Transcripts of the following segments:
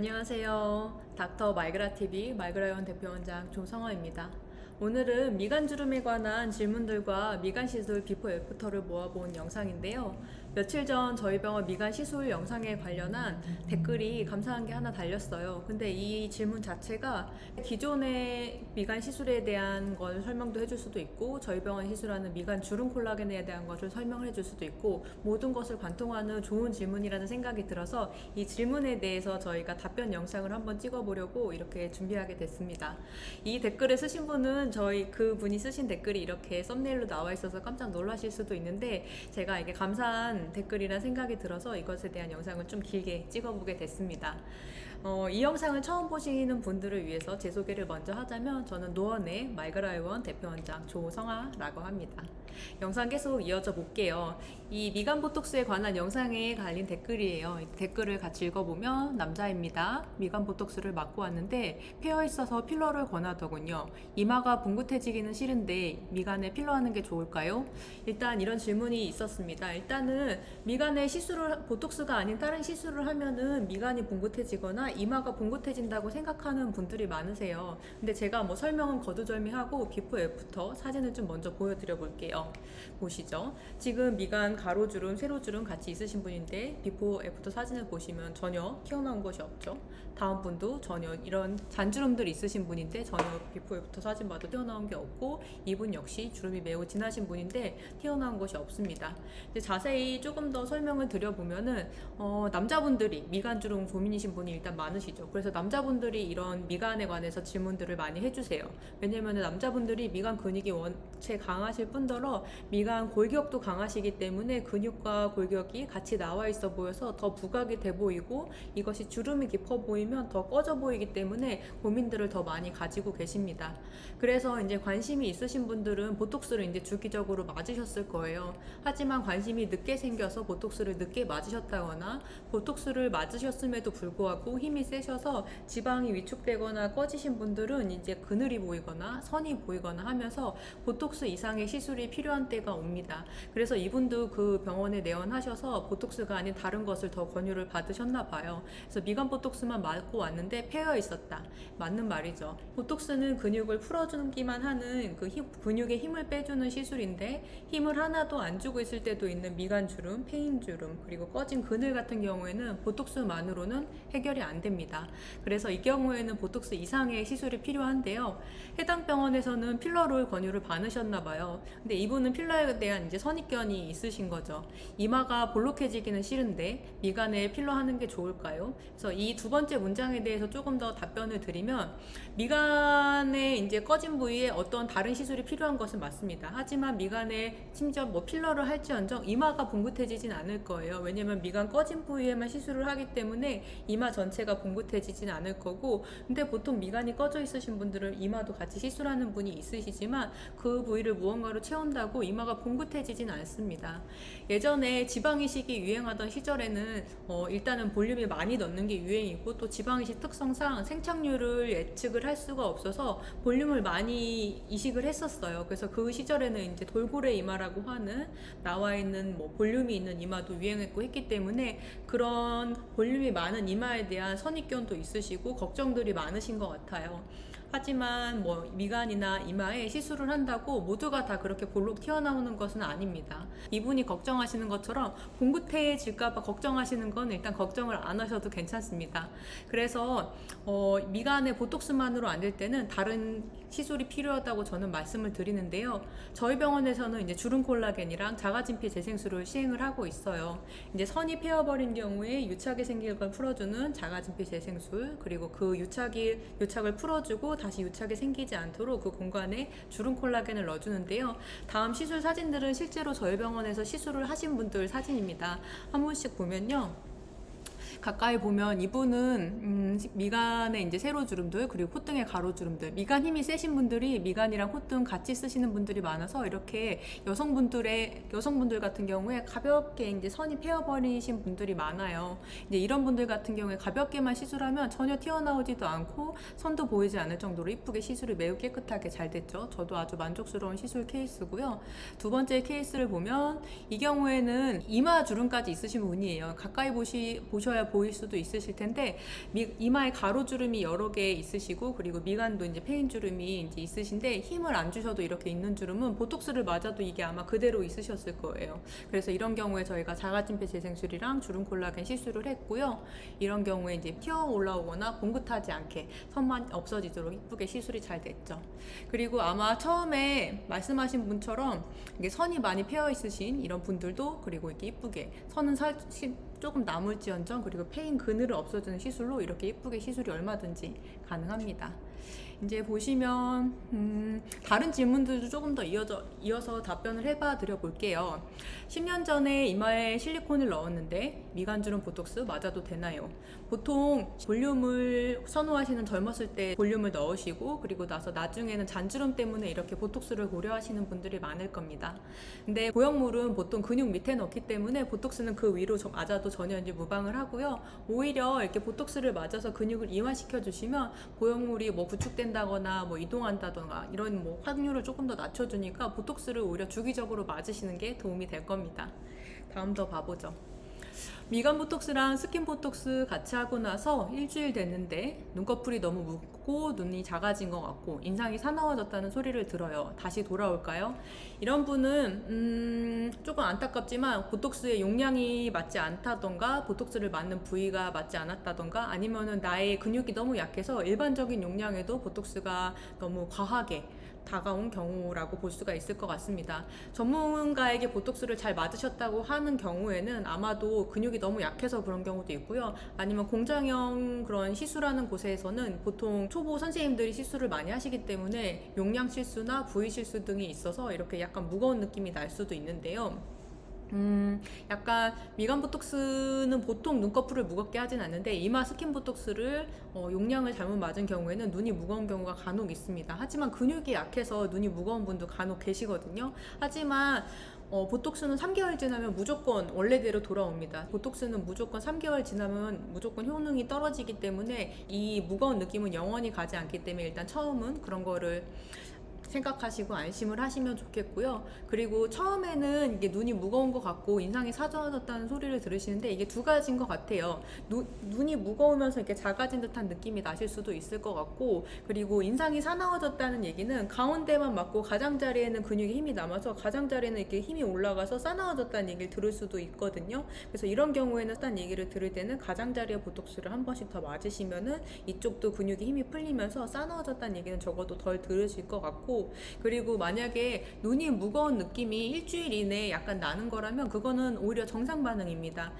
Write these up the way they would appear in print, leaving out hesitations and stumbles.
안녕하세요. 닥터 말그라TV 말그라원 대표원장 조성화입니다. 오늘은 미간주름에 관한 질문들과 미간시술 비포 애프터를 모아본 영상인데요. 며칠 전 저희 병원 미간시술 영상에 관련한 댓글이 감사한 게 하나 달렸어요. 근데 이 질문 자체가 기존의 미간시술에 대한 걸 설명도 해줄 수도 있고, 저희 병원 시술하는 미간주름 콜라겐에 대한 것을 설명을 해줄 수도 있고, 모든 것을 관통하는 좋은 질문이라는 생각이 들어서 이 질문에 대해서 저희가 답변 영상을 한번 찍어보려고 이렇게 준비하게 됐습니다. 이 댓글을 쓰신 분은 그분이 쓰신 댓글이 이렇게 썸네일로 나와 있어서 깜짝 놀라실 수도 있는데, 제가 이게 감사한 댓글이라 생각이 들어서 이것에 대한 영상을 좀 길게 찍어보게 됐습니다. 이 영상을 처음 보시는 분들을 위해서 제 소개를 먼저 하자면, 저는 노원의 말그라의원 대표원장 조성아라고 합니다. 영상 계속 이어져 볼게요. 이 미간 보톡스에 관한 영상에 달린 댓글이에요. 이 댓글을 같이 읽어보면, 남자입니다. 미간 보톡스를 맞고 왔는데 패여 있어서 필러를 권하더군요. 이마가 붕긋해지기는 싫은데 미간에 필러하는 게 좋을까요? 일단 이런 질문이 있었습니다. 일단은 미간에 보톡스가 아닌 다른 시술을 하면은 미간이 붕긋해지거나 이마가 붕긋해진다고 생각하는 분들이 많으세요. 근데 제가 설명은 거두절미하고 비포 애프터 사진을 좀 먼저 보여드려 볼게요. 보시죠. 지금 미간 가로주름, 세로주름 같이 있으신 분인데 비포 애프터 사진을 보시면 전혀 튀어나온 것이 없죠. 다음 분도 전혀 이런 잔주름들 있으신 분인데 전혀 비포 애프터 사진 봐도 튀어나온 게 없고, 이분 역시 주름이 매우 진하신 분인데 튀어나온 것이 없습니다. 이제 자세히 조금 더 설명을 드려보면은 남자분들이 미간주름 고민이신 분이 일단 많으시죠. 그래서 남자분들이 이런 미간에 관해서 질문들을 많이 해주세요. 왜냐면 남자분들이 미간 근육이 원체 강하실 뿐더러 미간 골격도 강하시기 때문에 근육과 골격이 같이 나와 있어 보여서 더 부각이 돼 보이고, 이것이 주름이 깊어 보이면 더 꺼져 보이기 때문에 고민들을 더 많이 가지고 계십니다. 그래서 이제 관심이 있으신 분들은 보톡스를 이제 주기적으로 맞으셨을 거예요. 하지만 관심이 늦게 생겨서 보톡스를 늦게 맞으셨다거나, 보톡스를 맞으셨음에도 불구하고 힘이 세셔서 지방이 위축되거나 꺼지신 분들은 이제 그늘이 보이거나 선이 보이거나 하면서 보톡스 이상의 시술이 필요한 때가 옵니다. 그래서 이분도 그 병원에 내원하셔서 보톡스가 아닌 다른 것을 더 권유를 받으셨나 봐요. 그래서 미간 보톡스만 맞고 왔는데 패여 있었다. 맞는 말이죠. 보톡스는 근육을 풀어주기만 하는 근육에 힘을 빼주는 시술인데, 힘을 하나도 안 주고 있을 때도 있는 미간주름, 페인주름, 그리고 꺼진 그늘 같은 경우에는 보톡스만으로는 해결이 안 됩니다. 그래서 이 경우에는 보톡스 이상의 시술이 필요한데요. 해당 병원에서는 필러를 권유를 받으셨나 봐요. 근데 이분은 필러에 대한 이제 선입견이 있으신 거죠. 이마가 볼록해지기는 싫은데 미간에 필러 하는 게 좋을까요? 그래서 이 두 번째 문장에 대해서 조금 더 답변을 드리면, 미간에 이제 꺼진 부위에 어떤 다른 시술이 필요한 것은 맞습니다. 하지만 미간에 심지어 필러를 할지언정 이마가 붕긋해지진 않을 거예요. 왜냐면 미간 꺼진 부위에만 시술을 하기 때문에 이마 전체가 붕긋해지진 않을 거고, 근데 보통 미간이 꺼져 있으신 분들은 이마도 같이 시술하는 분이 있으시지만 그 부위를 무언가로 채운다고 이마가 붕긋해지진 않습니다. 예전에 지방이식이 유행하던 시절에는 일단은 볼륨이 많이 넣는 게 유행이고, 또 지방이식 특성상 생착률을 예측을 할 수가 없어서 볼륨을 많이 이식을 했었어요. 그래서 그 시절에는 이제 돌고래 이마라고 하는 나와 있는 볼륨이 있는 이마도 유행했고 했기 때문에 그런 볼륨이 많은 이마에 대한 선입견도 있으시고 걱정들이 많으신 것 같아요. 하지만 미간이나 이마에 시술을 한다고 모두가 다 그렇게 볼록 튀어나오는 것은 아닙니다. 이분이 걱정하시는 것처럼 붕긋해질까봐 걱정하시는 건 일단 걱정을 안 하셔도 괜찮습니다. 그래서 미간에 보톡스만으로 안 될 때는 다른 시술이 필요하다고 저는 말씀을 드리는데요. 저희 병원에서는 이제 주름 콜라겐이랑 자가진피 재생술을 시행을 하고 있어요. 이제 선이 패여버린 경우에 유착이 생길 걸 풀어주는 자가진피 재생술, 그리고 그 유착을 풀어주고 다시 유착이 생기지 않도록 그 공간에 주름 콜라겐을 넣어주는데요. 다음 시술 사진들은 실제로 저희 병원에서 시술을 하신 분들 사진입니다. 한 분씩 보면요. 가까이 보면 이분은 미간에 이제 세로주름들, 그리고 콧등의 가로주름들, 미간 힘이 세신 분들이 미간이랑 콧등 같이 쓰시는 분들이 많아서 이렇게 여성분들 같은 경우에 가볍게 이제 선이 패여버리신 분들이 많아요. 이제 이런 분들 같은 경우에 가볍게만 시술하면 전혀 튀어나오지도 않고 선도 보이지 않을 정도로 이쁘게 시술이 매우 깨끗하게 잘 됐죠. 저도 아주 만족스러운 시술 케이스고요. 두 번째 케이스를 보면 이 경우에는 이마 주름까지 있으신 분이에요. 가까이 보셔야 보일 수도 있으실 텐데 이마에 가로주름이 여러 개 있으시고 그리고 미간도 이제 패인 주름이 이제 있으신데 힘을 안 주셔도 이렇게 있는 주름은 보톡스를 맞아도 이게 아마 그대로 있으셨을 거예요. 그래서 이런 경우에 저희가 자가진폐 재생술이랑 주름 콜라겐 시술을 했고요. 이런 경우에 이제 튀어 올라오거나 봉긋하지 않게 선만 없어지도록 이쁘게 시술이 잘 됐죠. 그리고 아마 처음에 말씀하신 분처럼 이게 선이 많이 패여 있으신 이런 분들도 그리고 이렇게 이쁘게 선은 조금 남을지언정 그리고 패인 그늘을 없어주는 시술로 이렇게 이쁘게 시술이 얼마든지 가능합니다. 이제 보시면 다른 질문들도 조금 더 이어서 답변을 해봐 드려 볼게요. 10년 전에 이마에 실리콘을 넣었는데 미간주름 보톡스 맞아도 되나요? 보통 볼륨을 선호하시는 젊었을 때 볼륨을 넣으시고 그리고 나서 나중에는 잔주름 때문에 이렇게 보톡스를 고려하시는 분들이 많을 겁니다. 근데 보형물은 보통 근육 밑에 넣기 때문에 보톡스는 그 위로 맞아도 전혀 이제 무방을 하고요. 오히려 이렇게 보톡스를 맞아서 근육을 이완시켜 주시면 보형물이 뭐 구축된다거나 뭐 이동한다거나 이런 뭐 확률을 조금 더 낮춰주니까 보톡스를 오히려 주기적으로 맞으시는 게 도움이 될 겁니다. 다음 더 봐보죠. 미간 보톡스랑 스킨 보톡스 같이 하고 나서 일주일 됐는데 눈꺼풀이 너무 묻고 눈이 작아진 것 같고 인상이 사나워졌다는 소리를 들어요. 다시 돌아올까요? 이런 분은 조금 안타깝지만 보톡스의 용량이 맞지 않다던가 보톡스를 맞는 부위가 맞지 않았다던가 아니면은 나의 근육이 너무 약해서 일반적인 용량에도 보톡스가 너무 과하게 다가온 경우라고 볼 수가 있을 것 같습니다. 전문가에게 보톡스를 잘 맞으셨다고 하는 경우에는 아마도 근육이 너무 약해서 그런 경우도 있고요. 아니면 공장형 그런 시술하는 곳에서는 보통 초보 선생님들이 시술을 많이 하시기 때문에 용량 실수나 부위 실수 등이 있어서 이렇게 약간 무거운 느낌이 날 수도 있는데요. 약간 미간 보톡스는 보통 눈꺼풀을 무겁게 하진 않는데 이마 스킨 보톡스를 용량을 잘못 맞은 경우에는 눈이 무거운 경우가 간혹 있습니다. 하지만 근육이 약해서 눈이 무거운 분도 간혹 계시거든요. 하지만 보톡스는 3개월 지나면 무조건 원래대로 돌아옵니다. 보톡스는 무조건 3개월 지나면 무조건 효능이 떨어지기 때문에 이 무거운 느낌은 영원히 가지 않기 때문에 일단 처음은 그런 거를 생각하시고 안심을 하시면 좋겠고요. 그리고 처음에는 이게 눈이 무거운 것 같고 인상이 사라졌다는 소리를 들으시는데 이게 두 가지인 것 같아요. 눈이 무거우면서 이렇게 작아진 듯한 느낌이 나실 수도 있을 것 같고 그리고 인상이 사나워졌다는 얘기는 가운데만 맞고 가장자리에는 근육이 힘이 남아서 가장자리에는 이렇게 힘이 올라가서 사나워졌다는 얘기를 들을 수도 있거든요. 그래서 이런 경우에는 딴 얘기를 들을 때는 가장자리에 보톡스를 한 번씩 더 맞으시면은 이쪽도 근육이 힘이 풀리면서 사나워졌다는 얘기는 적어도 덜 들으실 것 같고 그리고 만약에 눈이 무거운 느낌이 일주일 이내에 약간 나는 거라면 그거는 오히려 정상 반응입니다.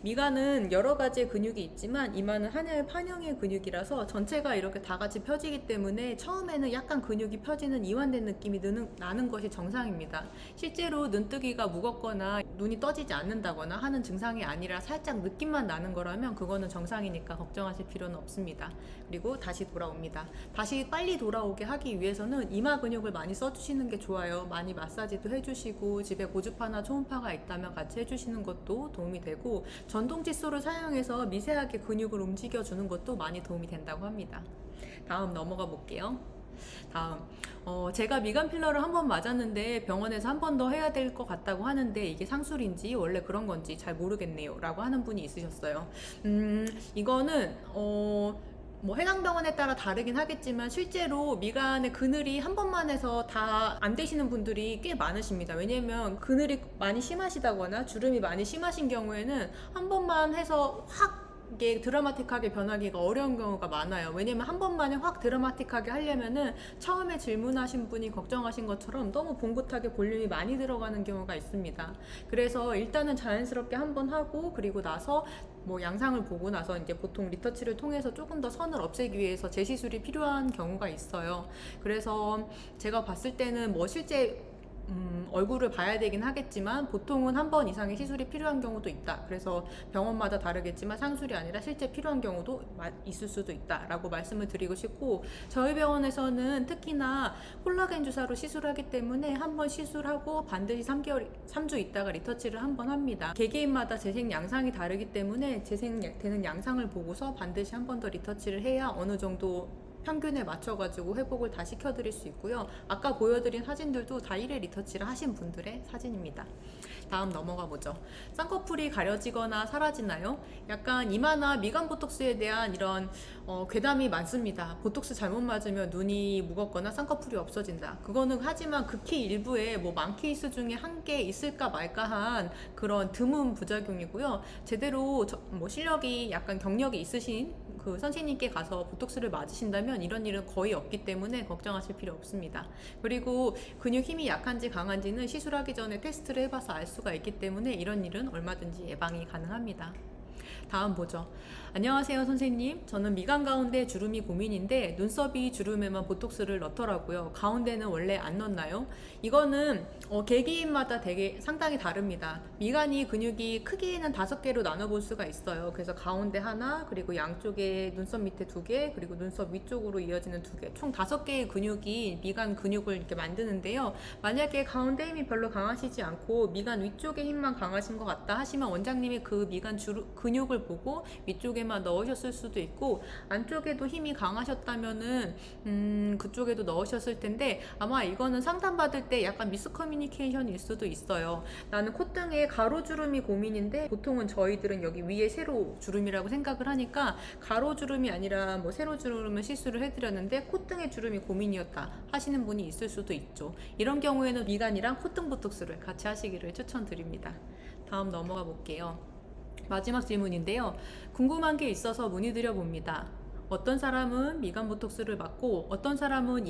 미간은 여러 가지의 근육이 있지만 이마는 하나의 판형의 근육이라서 전체가 이렇게 다 같이 펴지기 때문에 처음에는 약간 근육이 펴지는 이완된 느낌이 나는 것이 정상입니다. 실제로 눈뜨기가 무겁거나 눈이 떠지지 않는다거나 하는 증상이 아니라 살짝 느낌만 나는 거라면 그거는 정상이니까 걱정하실 필요는 없습니다. 그리고 다시 돌아옵니다. 다시 빨리 돌아오게 하기 위해서는 이마 근육을 많이 써주시는 게 좋아요. 많이 마사지도 해주시고 집에 고주파나 초음파가 있다면 같이 해주시는 것도 도움이 되고 전동 칫솔을 사용해서 미세하게 근육을 움직여주는 것도 많이 도움이 된다고 합니다. 다음 넘어가 볼게요. 다음 제가 미간 필러를 한 번 맞았는데 병원에서 한 번 더 해야 될 것 같다고 하는데 이게 상술인지 원래 그런 건지 잘 모르겠네요 라고 하는 분이 있으셨어요. 이거는 뭐 해당 병원에 따라 다르긴 하겠지만 실제로 미간의 그늘이 한 번만 해서 다 안 되시는 분들이 꽤 많으십니다. 왜냐면 그늘이 많이 심하시다거나 주름이 많이 심하신 경우에는 한 번만 해서 확 이게 드라마틱하게 변하기가 어려운 경우가 많아요. 왜냐면 한 번만에 확 드라마틱하게 하려면은 처음에 질문하신 분이 걱정하신 것처럼 너무 봉긋하게 볼륨이 많이 들어가는 경우가 있습니다. 그래서 일단은 자연스럽게 한 번 하고 그리고 나서 뭐 양상을 보고 나서 이제 보통 리터치를 통해서 조금 더 선을 없애기 위해서 재시술이 필요한 경우가 있어요. 그래서 제가 봤을 때는 뭐 실제 얼굴을 봐야 되긴 하겠지만 보통은 한 번 이상의 시술이 필요한 경우도 있다. 그래서 병원마다 다르겠지만 상술이 아니라 실제 필요한 경우도 있을 수도 있다라고 말씀을 드리고 싶고 저희 병원에서는 특히나 콜라겐 주사로 시술하기 때문에 한 번 시술하고 반드시 3주 있다가 리터치를 한 번 합니다. 개개인마다 재생 양상이 다르기 때문에 재생되는 양상을 보고서 반드시 한 번 더 리터치를 해야 어느 정도 평균에 맞춰가지고 회복을 다 시켜드릴 수 있고요. 아까 보여드린 사진들도 다 1회 리터치를 하신 분들의 사진입니다. 다음 넘어가 보죠. 쌍꺼풀이 가려지거나 사라지나요? 약간 이마나 미간 보톡스에 대한 이런 괴담이 많습니다. 보톡스 잘못 맞으면 눈이 무겁거나 쌍꺼풀이 없어진다. 그거는 하지만 극히 일부에 뭐 만 케이스 중에 한 개 있을까 말까한 그런 드문 부작용이고요. 제대로 뭐 실력이 약간 경력이 있으신 그 선생님께 가서 보톡스를 맞으신다면 이런 일은 거의 없기 때문에 걱정하실 필요 없습니다. 그리고 근육 힘이 약한지 강한지는 시술하기 전에 테스트를 해봐서 알 수가 있기 때문에 이런 일은 얼마든지 예방이 가능합니다. 다음 보죠. 안녕하세요 선생님. 저는 미간 가운데 주름이 고민인데 눈썹이 주름에만 보톡스를 넣더라고요. 가운데는 원래 안 넣나요? 이거는 개개인마다 되게 상당히 다릅니다. 미간이 근육이 크기는 5개로 나눠볼 수가 있어요. 그래서 가운데 하나, 그리고 양쪽에 눈썹 밑에 2개, 그리고 눈썹 위쪽으로 이어지는 2개, 총 5개의 근육이 미간 근육을 이렇게 만드는데요. 만약에 가운데 힘이 별로 강하시지 않고 미간 위쪽에 힘만 강하신 것 같다 하시면 원장님이 그 미간 근육을 보고 위쪽에만 넣으셨을 수도 있고, 안쪽에도 힘이 강하셨다면은 그쪽에도 넣으셨을 텐데, 아마 이거는 상담받을 때 약간 미스커뮤니케이션일 수도 있어요. 나는 콧등에 가로주름이 고민인데 보통은 저희들은 여기 위에 세로주름이라고 생각을 하니까 가로주름이 아니라 뭐 세로주름을 시술을 해드렸는데 콧등에 주름이 고민이었다 하시는 분이 있을 수도 있죠. 이런 경우에는 미간이랑 콧등 보톡스를 같이 하시기를 추천드립니다. 다음 넘어가 볼게요. 마지막 질문인데요. 궁금한 게 있어서 문의드려 봅니다. 어떤 사람은 미간 보톡스를 맞고 어떤 사람은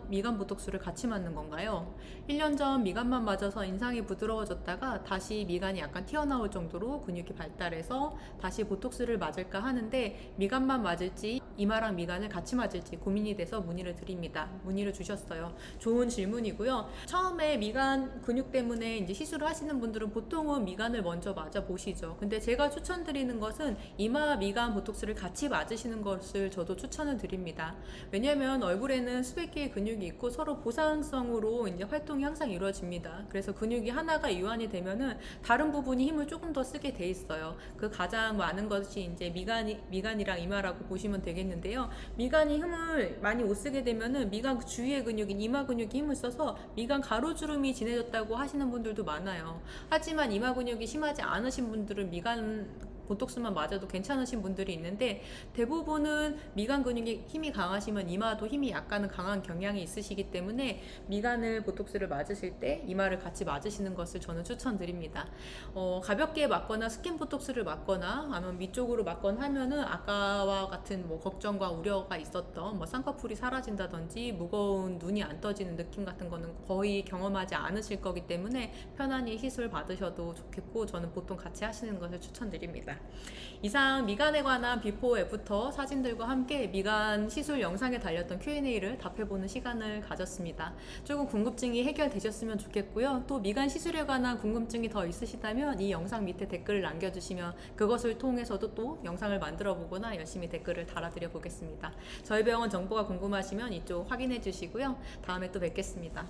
미간 보톡스를 같이 맞는 건가요? 1년 전 미간만 맞아서 인상이 부드러워졌다가 다시 미간이 약간 튀어나올 정도로 근육이 발달해서 다시 보톡스를 맞을까 하는데 미간만 맞을지 이마랑 미간을 같이 맞을지 고민이 돼서 문의를 드립니다. 문의를 주셨어요. 좋은 질문이고요. 처음에 미간 근육 때문에 이제 시술을 하시는 분들은 보통은 미간을 먼저 맞아 보시죠. 근데 제가 추천드리는 것은 이마 미간 보톡스를 같이 맞으시는 것을 저도 추천을 드립니다. 왜냐하면 얼굴에는 수백 개의 근육이 있고 서로 보상성으로 이제 활동이 항상 이루어집니다. 그래서 근육이 하나가 이완이 되면은 다른 부분이 힘을 조금 더 쓰게 돼 있어요. 그 가장 많은 것이 이제 미간이랑 이마라고 보시면 되겠는데요. 미간이 힘을 많이 못 쓰게 되면은 미간 주위의 근육인 이마 근육이 힘을 써서 미간 가로주름이 진해졌다고 하시는 분들도 많아요. 하지만 이마 근육이 심하지 않으신 분들은 미간 보톡스만 맞아도 괜찮으신 분들이 있는데, 대부분은 미간 근육이 힘이 강하시면 이마도 힘이 약간은 강한 경향이 있으시기 때문에 미간을 보톡스를 맞으실 때 이마를 같이 맞으시는 것을 저는 추천드립니다. 가볍게 맞거나 스킨 보톡스를 맞거나 아니면 위쪽으로 맞거나 하면은 아까와 같은 뭐 걱정과 우려가 있었던 뭐 쌍꺼풀이 사라진다든지 무거운 눈이 안 떠지는 느낌 같은 거는 거의 경험하지 않으실 거기 때문에 편안히 시술 받으셔도 좋겠고, 저는 보통 같이 하시는 것을 추천드립니다. 이상 미간에 관한 비포 애프터 사진들과 함께 미간 시술 영상에 달렸던 Q&A를 답해보는 시간을 가졌습니다. 조금 궁금증이 해결되셨으면 좋겠고요. 또 미간 시술에 관한 궁금증이 더 있으시다면 이 영상 밑에 댓글을 남겨주시면 그것을 통해서도 또 영상을 만들어 보거나 열심히 댓글을 달아드려 보겠습니다. 저희 병원 정보가 궁금하시면 이쪽 확인해 주시고요. 다음에 또 뵙겠습니다.